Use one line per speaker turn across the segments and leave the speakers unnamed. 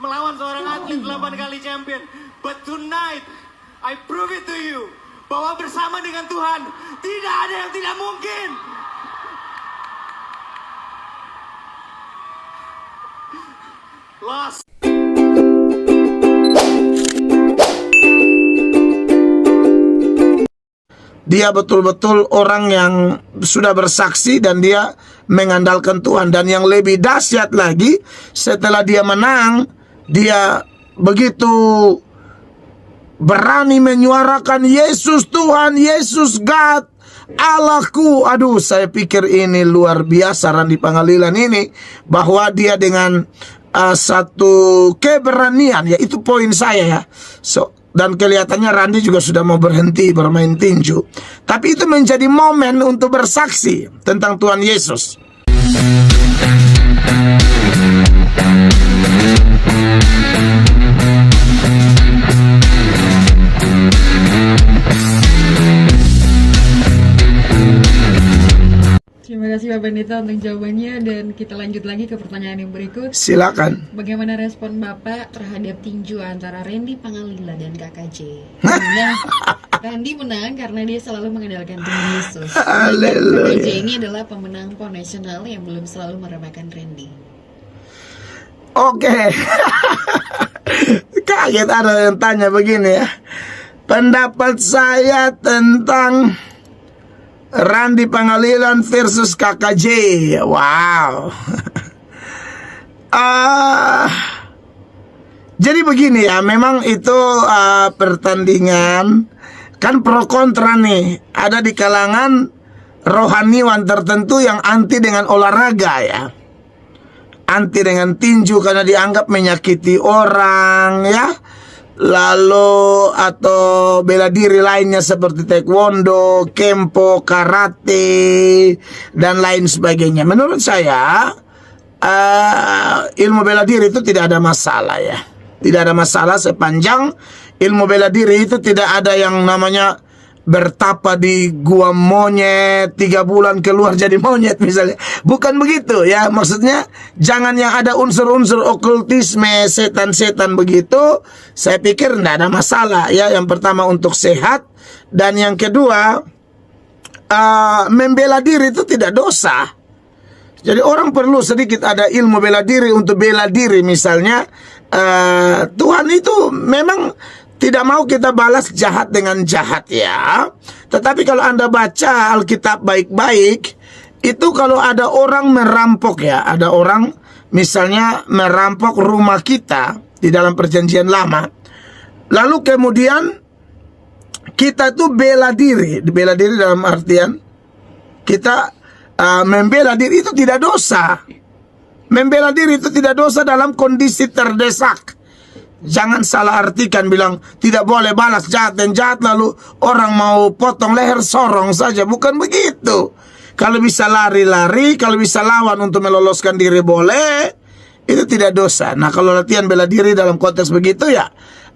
melawan seorang atlet 8 kali champion. But tonight, I prove it to you bahwa bersama dengan Tuhan tidak ada yang tidak mungkin. Lost.
Dia betul-betul orang yang sudah bersaksi dan dia mengandalkan Tuhan. Dan yang lebih dahsyat lagi, setelah dia menang, dia begitu berani menyuarakan Yesus Tuhan, Yesus God, Allahku. Aduh, saya pikir ini luar biasa Randy Pangalilan ini, bahwa dia dengan satu keberanian, ya itu poin saya ya. Dan kelihatannya Randy juga sudah mau berhenti bermain tinju. Tapi itu menjadi momen untuk bersaksi tentang Tuhan Yesus.
Terima kasih Pak Pendeta untuk jawabannya, dan kita lanjut lagi ke pertanyaan yang berikut.
Silakan.
Bagaimana respon Bapak terhadap tinju antara Randy Pangalila dan KKJ? Randy menang karena dia selalu mengandalkan Tuhan Yesus.
Haleluya.
KKJ ini adalah pemenang PON nasional yang belum selalu meremehkan Randy.
Oke. Kaget ada yang tanya begini ya. Pendapat saya tentang Randy Pangalilan versus KKJ. Wow. Jadi begini ya, memang itu pertandingan kan pro kontra nih. Ada di kalangan rohaniwan tertentu yang anti dengan olahraga ya. Anti dengan tinju karena dianggap menyakiti orang ya. Lalu atau bela diri lainnya seperti taekwondo, kempo, karate, dan lain sebagainya. Menurut saya ilmu bela diri itu tidak ada masalah ya. Tidak ada masalah sepanjang ilmu bela diri itu tidak ada yang namanya bertapa di gua monyet 3 bulan keluar jadi monyet misalnya. Bukan begitu ya. Maksudnya jangan yang ada unsur-unsur okultisme, setan-setan begitu. Saya pikir tidak ada masalah ya. Yang pertama untuk sehat, dan yang kedua membela diri itu tidak dosa. Jadi orang perlu sedikit ada ilmu bela diri untuk bela diri. Misalnya Tuhan itu memang tidak mau kita balas jahat dengan jahat ya. Tetapi kalau Anda baca Alkitab baik-baik, itu kalau ada orang merampok ya, ada orang misalnya merampok rumah kita di dalam perjanjian lama, lalu kemudian kita tuh bela diri dalam artian kita membela diri, itu tidak dosa. Membela diri itu tidak dosa dalam kondisi terdesak. Jangan salah artikan bilang tidak boleh balas jahat dan jahat lalu orang mau potong leher sorong saja. Bukan begitu. Kalau bisa lari-lari, kalau bisa lawan untuk meloloskan diri boleh, itu tidak dosa. Nah kalau latihan bela diri dalam konteks begitu ya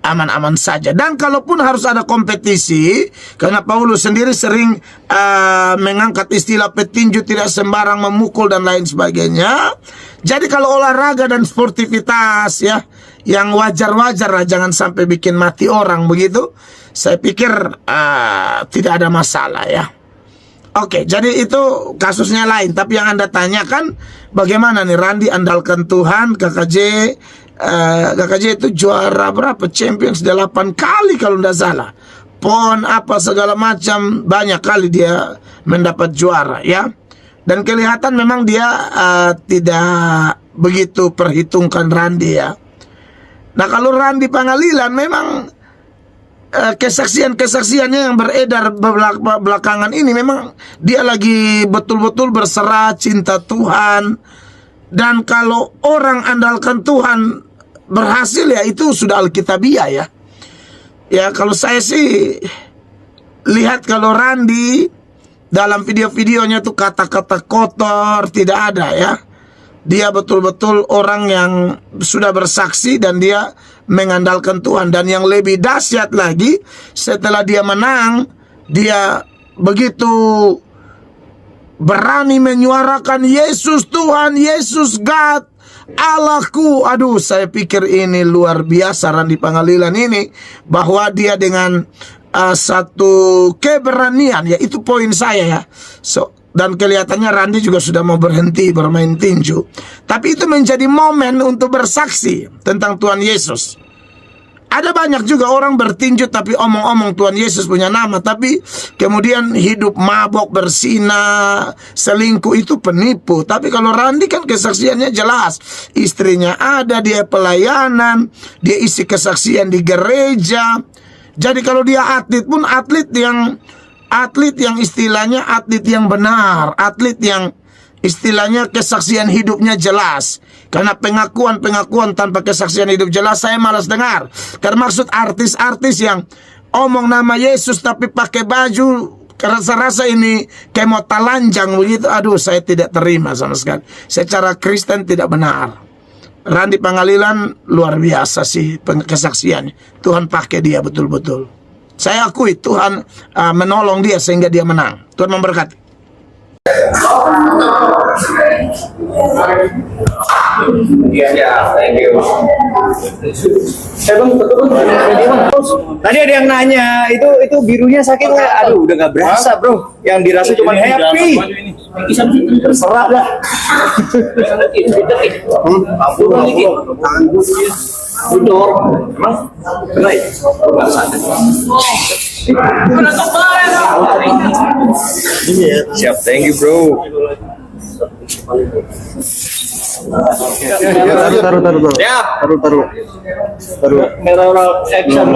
aman-aman saja. Dan kalaupun harus ada kompetisi, karena Paulus sendiri sering mengangkat istilah petinju tidak sembarang memukul dan lain sebagainya. Jadi kalau olahraga dan sportivitas ya, yang wajar-wajar lah, jangan sampai bikin mati orang begitu. Saya pikir tidak ada masalah ya. Oke, jadi itu kasusnya lain. Tapi yang Anda tanyakan bagaimana nih Randy andalkan Tuhan, KKJ itu juara berapa? Champions 8 kali kalau tidak salah. PON apa segala macam, banyak kali dia mendapat juara ya. Dan kelihatan memang dia tidak begitu perhitungkan Randy ya. Nah kalau Randy Pangalilan memang kesaksian-kesaksiannya yang beredar belakangan ini memang dia lagi betul-betul berserah cinta Tuhan. Dan kalau orang andalkan Tuhan berhasil ya itu sudah alkitabiah ya. Ya kalau saya sih lihat kalau Randy dalam video-videonya tuh kata-kata kotor tidak ada ya. Dia betul-betul orang yang sudah bersaksi dan dia mengandalkan Tuhan. Dan yang lebih dahsyat lagi, setelah dia menang, dia begitu berani menyuarakan Yesus Tuhan, Yesus God, Allahku, aduh, saya pikir ini luar biasa Randy Pangalilan ini, bahwa dia dengan satu keberanian, ya itu poin saya ya. Dan kelihatannya Randy juga sudah mau berhenti bermain tinju. Tapi itu menjadi momen untuk bersaksi tentang Tuhan Yesus. Ada banyak juga orang bertinju tapi omong-omong Tuhan Yesus punya nama, tapi kemudian hidup mabok, berzina, selingkuh, itu penipu. Tapi kalau Randy kan kesaksiannya jelas. Istrinya ada, dia pelayanan, dia isi kesaksian di gereja. Jadi kalau dia atlet pun atlet yang istilahnya atlet yang benar, atlet yang istilahnya kesaksian hidupnya jelas. Karena pengakuan tanpa kesaksian hidup jelas saya malas dengar. Termaksud artis-artis yang omong nama Yesus tapi pakai baju rasa-rasa ini kayak mau telanjang begitu. Aduh, saya tidak terima sama sekali. Secara Kristen tidak benar. Randy Pangalilan luar biasa sih kesaksiannya. Tuhan pakai dia betul-betul. Saya akui Tuhan menolong dia sehingga dia menang. Tuhan memberkati.
Tadi ada yang nanya, itu birunya sakit nggak? Aduh, udah nggak berasa bro. Yang dirasa cuma happy. Terserah dah. Siap, thank you bro. Taruh. Action.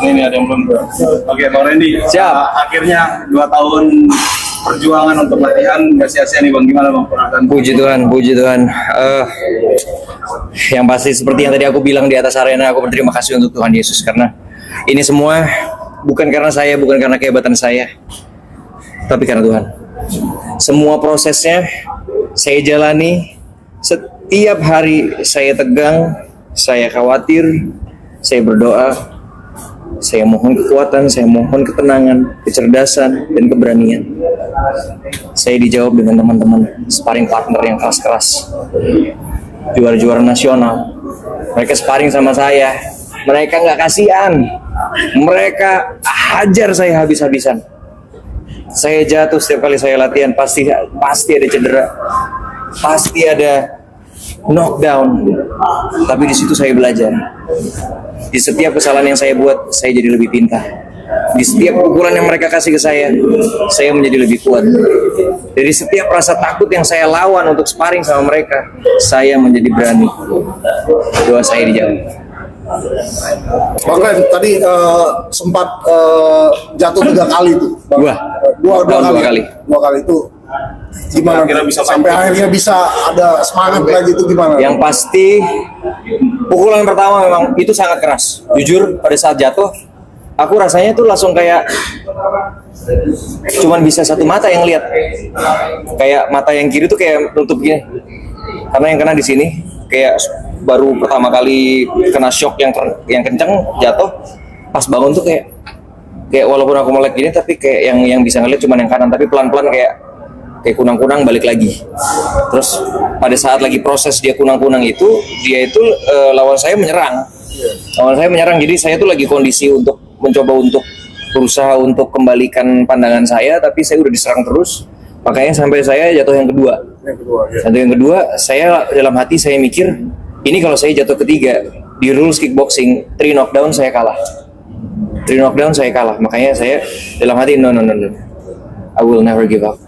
Ini ada yang belum. Oke, Bang Randy.
Siap.
Akhirnya 2 tahun perjuangan untuk latihan nggak sia-sia nih Bang. Gimana Bang perasaan?
Puji Tuhan. Yang pasti seperti yang tadi aku bilang di atas arena, aku berterima kasih untuk Tuhan Yesus karena ini semua bukan karena saya, bukan karena kehebatan saya, tapi karena Tuhan. Semua prosesnya saya jalani. Setiap hari saya tegang, saya khawatir, saya berdoa, saya mohon kekuatan, saya mohon ketenangan, kecerdasan, dan keberanian. Saya dijawab dengan teman-teman sparring partner yang keras-keras, juara-juara nasional. Mereka sparring sama saya, mereka nggak kasihan, mereka hajar saya habis-habisan. Saya jatuh setiap kali saya latihan, pasti ada cedera, pasti ada knockdown. Tapi di situ saya belajar. Di setiap kesalahan yang saya buat, saya jadi lebih pintar. Di setiap pukulan yang mereka kasih ke saya menjadi lebih kuat. Dari setiap rasa takut yang saya lawan untuk sparring sama mereka, saya menjadi berani. Doa saya dijawab.
Bang Ren, tadi sempat jatuh 3 kali tuh. Dua kali itu gimana? Sampai akhirnya bisa ada semangat lagi itu gimana?
Yang pasti pukulan pertama memang itu sangat keras. Jujur pada saat jatuh, aku rasanya tuh langsung kayak cuman bisa satu mata yang lihat. Kayak mata yang kiri tuh kayak nutup gini. Karena yang kena di sini kayak baru pertama kali kena shock yang kencang jatuh, pas bangun tuh kayak walaupun aku melek gini tapi kayak yang bisa ngeliat cuma yang kanan, tapi pelan-pelan kayak kunang-kunang balik lagi. Terus pada saat lagi proses dia kunang-kunang itu, dia itu lawan saya menyerang, jadi saya tuh lagi kondisi untuk mencoba untuk berusaha untuk kembalikan pandangan saya, tapi saya udah diserang terus, makanya sampai saya jatuh yang kedua. Yang kedua, saya dalam hati saya mikir, ini kalau saya jatuh ketiga di rules kickboxing 3 knockdown saya kalah. Makanya saya dalam hati no. I will never give up.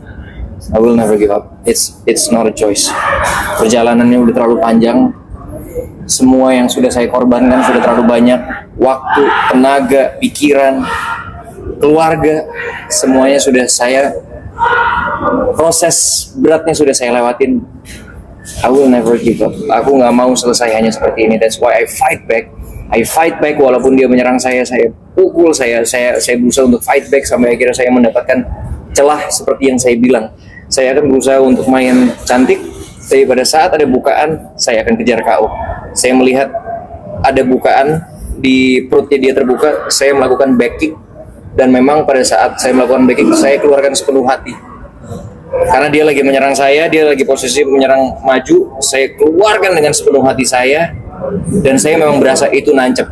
It's not a choice. Perjalanannya udah terlalu panjang. Semua yang sudah saya korbankan sudah terlalu banyak. Waktu, tenaga, pikiran, keluarga, semuanya sudah saya proses beratnya sudah saya lewatin. I will never give up. Aku nggak mau selesai hanya seperti ini. That's why I fight back walaupun dia menyerang saya pukul, saya berusaha untuk fight back sampai akhirnya saya mendapatkan celah seperti yang saya bilang. Saya akan berusaha untuk main cantik, tapi pada saat ada bukaan, saya akan kejar KO. Saya melihat ada bukaan di perutnya dia terbuka, saya melakukan back kick, dan memang pada saat saya melakukan back kick, saya keluarkan sepenuh hati. Karena dia lagi menyerang saya, dia lagi posisi menyerang maju, saya keluarkan dengan sepenuh hati saya, dan saya memang berasa itu nancep.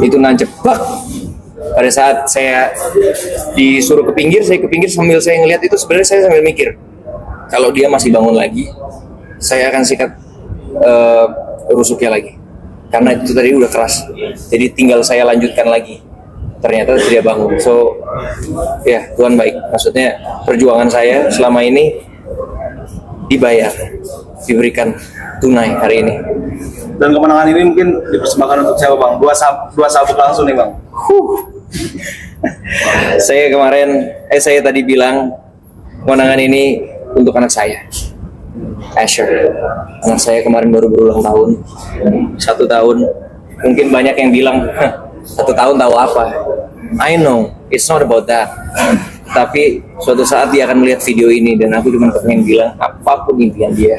Itu nancep. Bak! Pada saat saya disuruh ke pinggir, saya ke pinggir sambil saya ngeliat itu, sebenarnya saya sambil mikir, kalau dia masih bangun lagi, saya akan sikat rusuknya lagi. Karena itu tadi udah keras. Jadi tinggal saya lanjutkan lagi. Ternyata tidak bangun. So, ya Tuhan baik. Maksudnya perjuangan saya selama ini dibayar, diberikan tunai hari ini.
Dan kemenangan ini mungkin dipersembahkan untuk siapa bang? Dua sabuk langsung nih bang.
Saya tadi bilang kemenangan ini untuk anak saya, Asher. Anak saya kemarin baru berulang tahun, 1 tahun. Mungkin banyak yang bilang, 1 tahun tahu apa? I know, it's not about that. Tapi suatu saat dia akan melihat video ini dan aku cuma pengen bilang apapun impian dia,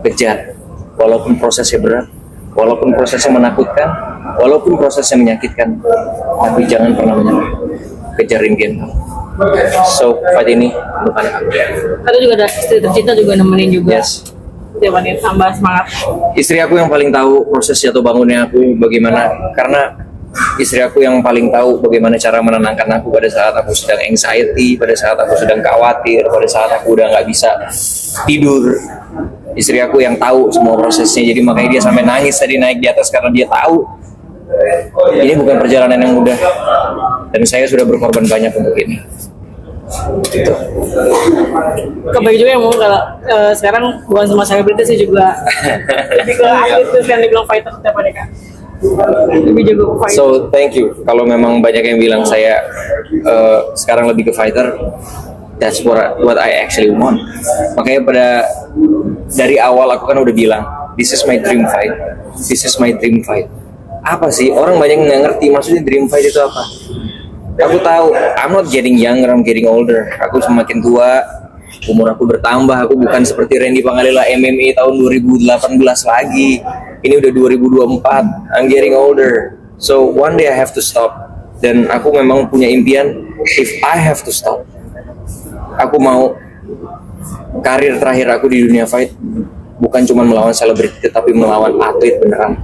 kejar. Walaupun prosesnya berat, walaupun prosesnya menakutkan, walaupun prosesnya menyakitkan, tapi jangan pernah menyerah. Kejar impian kamu. So, fight ini untuk anak aku.
Atau juga ada istri tercinta juga nemenin juga.
Yes.
Nemenin tambah semangat.
Istri aku yang paling tahu proses jatuh bangunnya aku bagaimana, karena istri aku yang paling tahu bagaimana cara menenangkan aku pada saat aku sedang anxiety, pada saat aku sedang khawatir, pada saat aku udah nggak bisa tidur. Istri aku yang tahu semua prosesnya, jadi makanya dia sampai nangis tadi naik di atas karena dia tahu ini bukan perjalanan yang mudah dan saya sudah berkorban banyak untuk ini. Gitu.
Kebaik juga yang mau kalau sekarang bukan cuma selebritis sih juga lebih ke atlet terus yang dibilang fighter setiap hari kan. Lebih jago fighter.
So thank you. Kalau memang banyak yang bilang saya sekarang lebih ke fighter, that's what I actually want. Makanya dari awal aku kan udah bilang, this is my dream fight. This is my dream fight. Apa sih? Orang banyak nggak ngerti maksudnya dream fight itu apa. Aku tahu, I'm not getting younger, I'm getting older. Aku semakin tua, umur aku bertambah. Aku bukan seperti Randy Pangalila MMA tahun 2018 lagi. Ini udah 2024. I'm getting older. So one day I have to stop. Dan aku memang punya impian, if I have to stop, aku mau karir terakhir aku di dunia fight bukan cuma melawan selebriti, tapi melawan atlet beneran.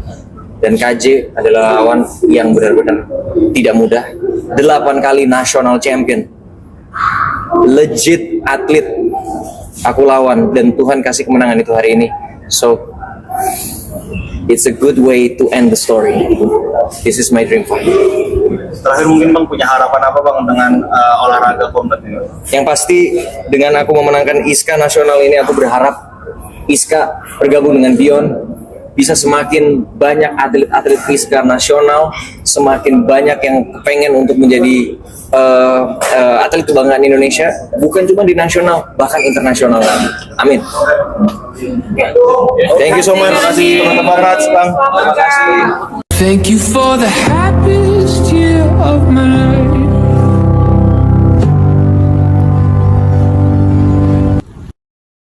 Dan KJ adalah lawan yang benar-benar tidak mudah. 8 kali national champion, legit atlet aku lawan, dan Tuhan kasih kemenangan itu hari ini. So it's a good way to end the story. This is my dream fight.
Terakhir mungkin bang punya harapan apa bang dengan olahraga combat ini?
Yang pasti dengan aku memenangkan ISKA nasional ini, aku berharap ISKA bergabung dengan Beyond bisa semakin banyak atlet-atlet ISKA nasional, semakin banyak yang pengen untuk menjadi atlet kebanggaan Indonesia, bukan cuma di nasional, bahkan internasional. Amin. Thank you so much.
Terima kasih teman-teman Rats bang. Terima kasih.
Thank you for the happy